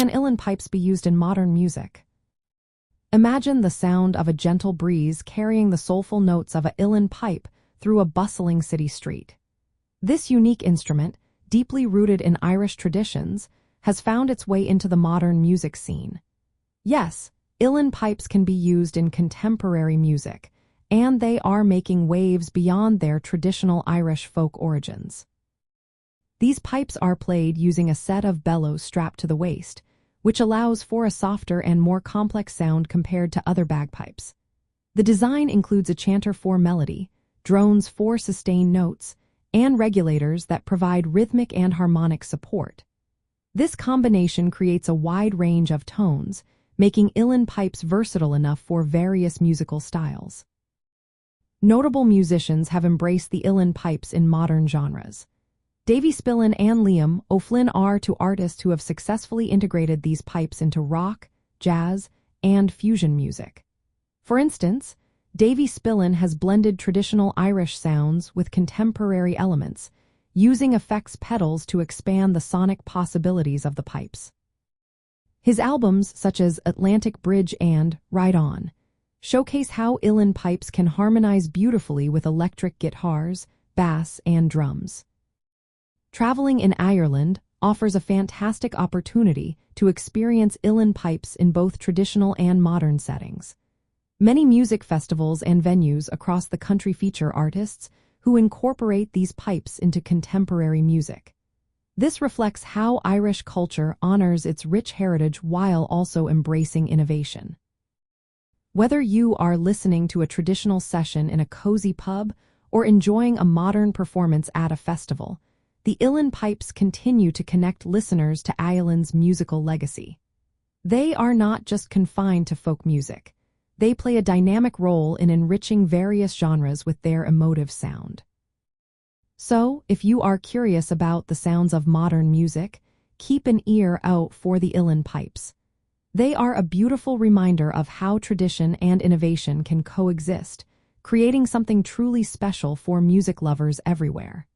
Can uilleann pipes be used in modern music? Imagine the sound of a gentle breeze carrying the soulful notes of a uilleann pipe through a bustling city street. This unique instrument, deeply rooted in Irish traditions, has found its way into the modern music scene. Yes, uilleann pipes can be used in contemporary music, and they are making waves beyond their traditional Irish folk origins. These pipes are played using a set of bellows strapped to the waist, which allows for a softer and more complex sound compared to other bagpipes. The design includes a chanter for melody, drones for sustained notes, and regulators that provide rhythmic and harmonic support. This combination creates a wide range of tones, making uilleann pipes versatile enough for various musical styles. Notable musicians have embraced the uilleann pipes in modern genres. Davy Spillane and Liam O'Flynn are two artists who have successfully integrated these pipes into rock, jazz, and fusion music. For instance, Davy Spillane has blended traditional Irish sounds with contemporary elements, using effects pedals to expand the sonic possibilities of the pipes. His albums, such as Atlantic Bridge and Ride On, showcase how uilleann pipes can harmonize beautifully with electric guitars, bass, and drums. Traveling in Ireland offers a fantastic opportunity to experience uilleann pipes in both traditional and modern settings. Many music festivals and venues across the country feature artists who incorporate these pipes into contemporary music. This reflects how Irish culture honors its rich heritage while also embracing innovation. Whether you are listening to a traditional session in a cozy pub or enjoying a modern performance at a festival, the uilleann pipes continue to connect listeners to Ireland's musical legacy. They are not just confined to folk music. They play a dynamic role in enriching various genres with their emotive sound. So, if you are curious about the sounds of modern music, keep an ear out for the uilleann pipes. They are a beautiful reminder of how tradition and innovation can coexist, creating something truly special for music lovers everywhere.